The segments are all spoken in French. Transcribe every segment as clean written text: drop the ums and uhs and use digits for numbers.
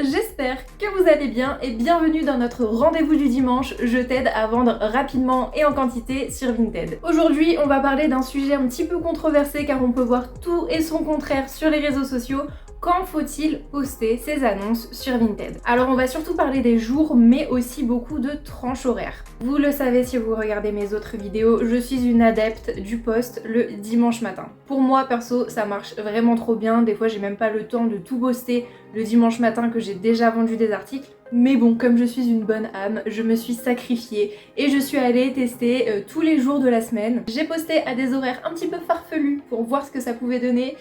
j'espère que vous allez bien et bienvenue dans notre rendez-vous du dimanche. Je t'aide à vendre rapidement et en quantité sur Vinted. Aujourd'hui, on va parler d'un sujet un petit peu controversé car on peut voir tout et son contraire sur les réseaux sociaux. Quand faut-il poster ses annonces sur Vinted? Alors on va surtout parler des jours mais aussi beaucoup de tranches horaires. Vous le savez si vous regardez mes autres vidéos, je suis une adepte du post le dimanche matin. Pour moi perso ça marche vraiment trop bien, des fois j'ai même pas le temps de tout poster le dimanche matin que j'ai déjà vendu des articles. Mais bon, comme je suis une bonne âme, je me suis sacrifiée et je suis allée tester tous les jours de la semaine. J'ai posté à des horaires un petit peu farfelus pour voir ce que ça pouvait donner.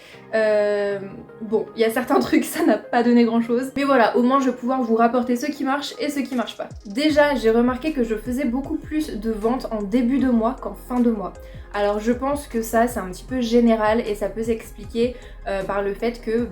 Bon, il y a certains trucs, ça n'a pas donné grand chose. Mais voilà, au moins je vais pouvoir vous rapporter ce qui marche et ce qui marche pas. Déjà, j'ai remarqué que je faisais beaucoup plus de ventes en début de mois qu'en fin de mois. Alors je pense que ça c'est un petit peu général et ça peut s'expliquer par le fait que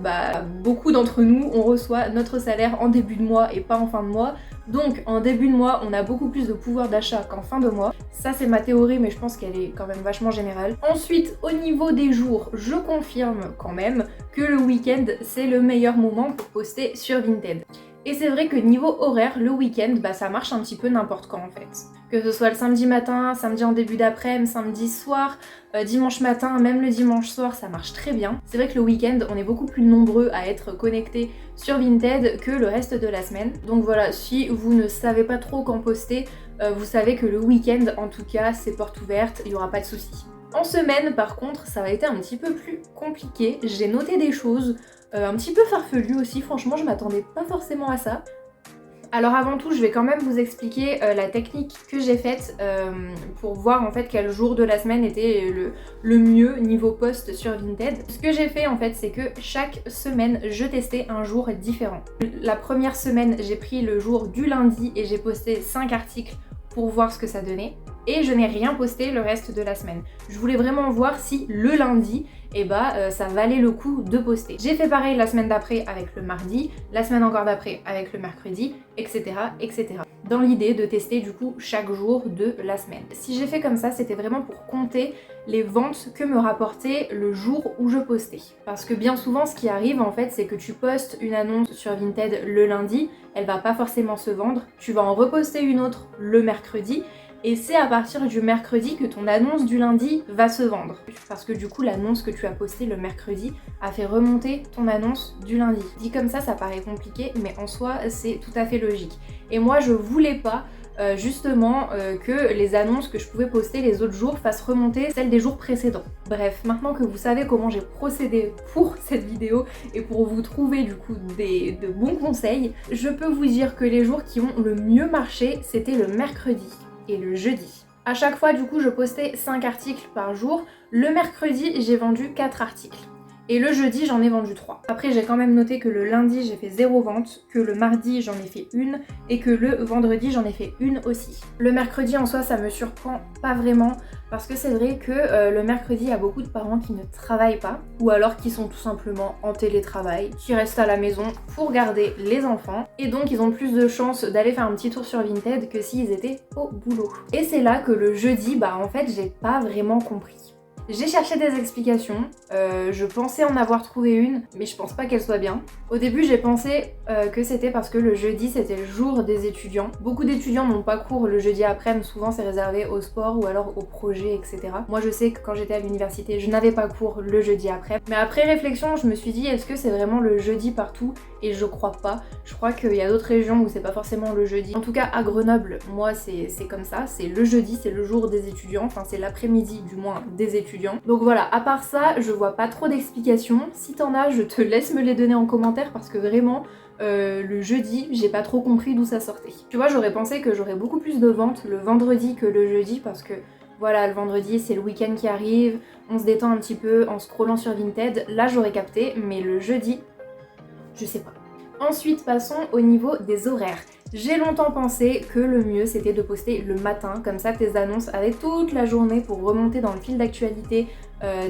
beaucoup d'entre nous on reçoit notre salaire en début de mois et pas en fin de mois. Donc en début de mois on a beaucoup plus de pouvoir d'achat qu'en fin de mois. Ça c'est ma théorie mais je pense qu'elle est quand même vachement générale. Ensuite au niveau des jours, je confirme quand même que le week-end c'est le meilleur moment pour poster sur Vinted. Et c'est vrai que niveau horaire, le week-end, ça marche un petit peu n'importe quand en fait. Que ce soit le samedi matin, samedi en début d'après-midi, samedi soir, dimanche matin, même le dimanche soir, ça marche très bien. C'est vrai que le week-end, on est beaucoup plus nombreux à être connectés sur Vinted que le reste de la semaine. Donc voilà, si vous ne savez pas trop quand poster, vous savez que le week-end, en tout cas, c'est porte ouverte, il n'y aura pas de soucis. En semaine, par contre, ça a été un petit peu plus compliqué. J'ai noté des choses un petit peu farfelues aussi, franchement, je m'attendais pas forcément à ça. Alors avant tout, je vais quand même vous expliquer la technique que j'ai faite pour voir en fait quel jour de la semaine était le mieux niveau post sur Vinted. Ce que j'ai fait en fait, c'est que chaque semaine, je testais un jour différent. La première semaine, j'ai pris le jour du lundi et j'ai posté 5 articles pour voir ce que ça donnait. Et je n'ai rien posté le reste de la semaine. Je voulais vraiment voir si le lundi, ça valait le coup de poster. J'ai fait pareil la semaine d'après avec le mardi, la semaine encore d'après avec le mercredi, etc. etc. Dans l'idée de tester du coup chaque jour de la semaine. Si j'ai fait comme ça, c'était vraiment pour compter les ventes que me rapportait le jour où je postais. Parce que bien souvent ce qui arrive en fait, c'est que tu postes une annonce sur Vinted le lundi, elle va pas forcément se vendre, tu vas en reposter une autre le mercredi, et c'est à partir du mercredi que ton annonce du lundi va se vendre. Parce que du coup, l'annonce que tu as postée le mercredi a fait remonter ton annonce du lundi. Dit comme ça paraît compliqué, mais en soi, c'est tout à fait logique. Et moi, je voulais pas justement que les annonces que je pouvais poster les autres jours fassent remonter celles des jours précédents. Bref, maintenant que vous savez comment j'ai procédé pour cette vidéo et pour vous trouver du coup de bons conseils, je peux vous dire que les jours qui ont le mieux marché, c'était le mercredi et le jeudi. À chaque fois du coup je postais 5 articles par jour. Le mercredi j'ai vendu 4 articles. Et le jeudi j'en ai vendu 3. Après j'ai quand même noté que le lundi j'ai fait 0 vente, que le mardi j'en ai fait une et que le vendredi j'en ai fait une aussi. Le mercredi en soi ça me surprend pas vraiment parce que c'est vrai que le mercredi il y a beaucoup de parents qui ne travaillent pas ou alors qui sont tout simplement en télétravail, qui restent à la maison pour garder les enfants et donc ils ont plus de chances d'aller faire un petit tour sur Vinted que s'ils étaient au boulot. Et c'est là que le jeudi en fait j'ai pas vraiment compris. J'ai cherché des explications, je pensais en avoir trouvé une, mais je pense pas qu'elle soit bien. Au début j'ai pensé que c'était parce que le jeudi c'était le jour des étudiants. Beaucoup d'étudiants n'ont pas cours le jeudi après-midi, souvent c'est réservé au sport ou alors au projet, etc. Moi je sais que quand j'étais à l'université je n'avais pas cours le jeudi après. Mais après réflexion je me suis dit est-ce que c'est vraiment le jeudi partout? Et je crois pas. Je crois qu'il y a d'autres régions où c'est pas forcément le jeudi. En tout cas à Grenoble, moi c'est comme ça, c'est le jeudi, c'est le jour des étudiants, enfin c'est l'après-midi du moins des étudiants. Donc voilà, à part ça, je vois pas trop d'explications. Si t'en as, je te laisse me les donner en commentaire parce que vraiment, le jeudi, j'ai pas trop compris d'où ça sortait. Tu vois, j'aurais pensé que j'aurais beaucoup plus de ventes le vendredi que le jeudi parce que voilà, le vendredi c'est le week-end qui arrive, on se détend un petit peu en scrollant sur Vinted. Là j'aurais capté, mais le jeudi, je sais pas. Ensuite, passons au niveau des horaires. J'ai longtemps pensé que le mieux c'était de poster le matin, comme ça tes annonces avaient toute la journée pour remonter dans le fil d'actualité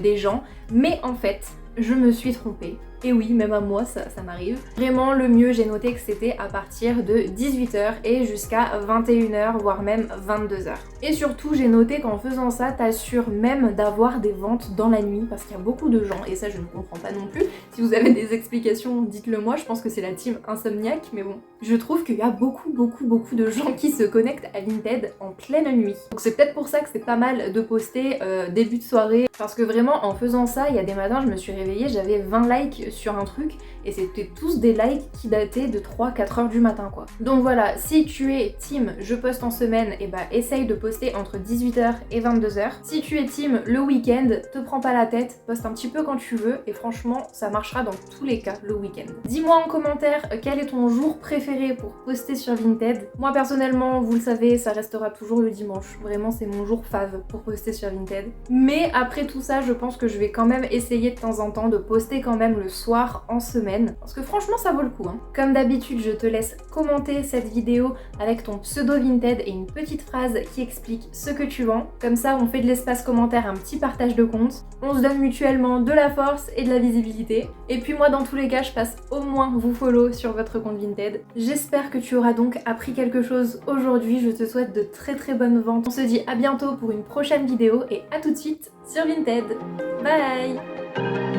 des gens. Mais en fait, je me suis trompée. Et oui, même à moi ça m'arrive. Vraiment le mieux, j'ai noté que c'était à partir de 18h et jusqu'à 21h, voire même 22h. Et surtout j'ai noté qu'en faisant ça, t'assures même d'avoir des ventes dans la nuit, parce qu'il y a beaucoup de gens, et ça je ne comprends pas non plus. Si vous avez des explications, dites-le moi, je pense que c'est la team insomniaque, mais bon. Je trouve qu'il y a beaucoup de gens qui se connectent à Vinted en pleine nuit. Donc c'est peut-être pour ça que c'est pas mal de poster début de soirée, parce que vraiment en faisant ça, il y a des matins je me suis réveillée, j'avais 20 likes sur un truc, et c'était tous des likes qui dataient de 3-4 heures du matin quoi. Donc voilà, si tu es team je poste en semaine, et bah essaye de poster entre 18h et 22h. Si tu es team le week-end, te prends pas la tête, poste un petit peu quand tu veux, et franchement ça marchera dans tous les cas le week-end. Dis-moi en commentaire quel est ton jour préféré pour poster sur Vinted. Moi personnellement, vous le savez, ça restera toujours le dimanche. Vraiment c'est mon jour fave pour poster sur Vinted. Mais après tout ça, je pense que je vais quand même essayer de temps en temps de poster quand même le soir en semaine, parce que franchement ça vaut le coup hein. Comme d'habitude, je te laisse commenter cette vidéo avec ton pseudo Vinted et une petite phrase qui explique ce que tu vends. Comme ça on fait de l'espace commentaire un petit partage de compte, on se donne mutuellement de la force et de la visibilité. Et puis moi dans tous les cas je passe au moins vous follow sur votre compte Vinted. J'espère que tu auras donc appris quelque chose aujourd'hui, je te souhaite de très bonnes ventes. On se dit à bientôt pour une prochaine vidéo et à tout de suite sur Vinted. Bye.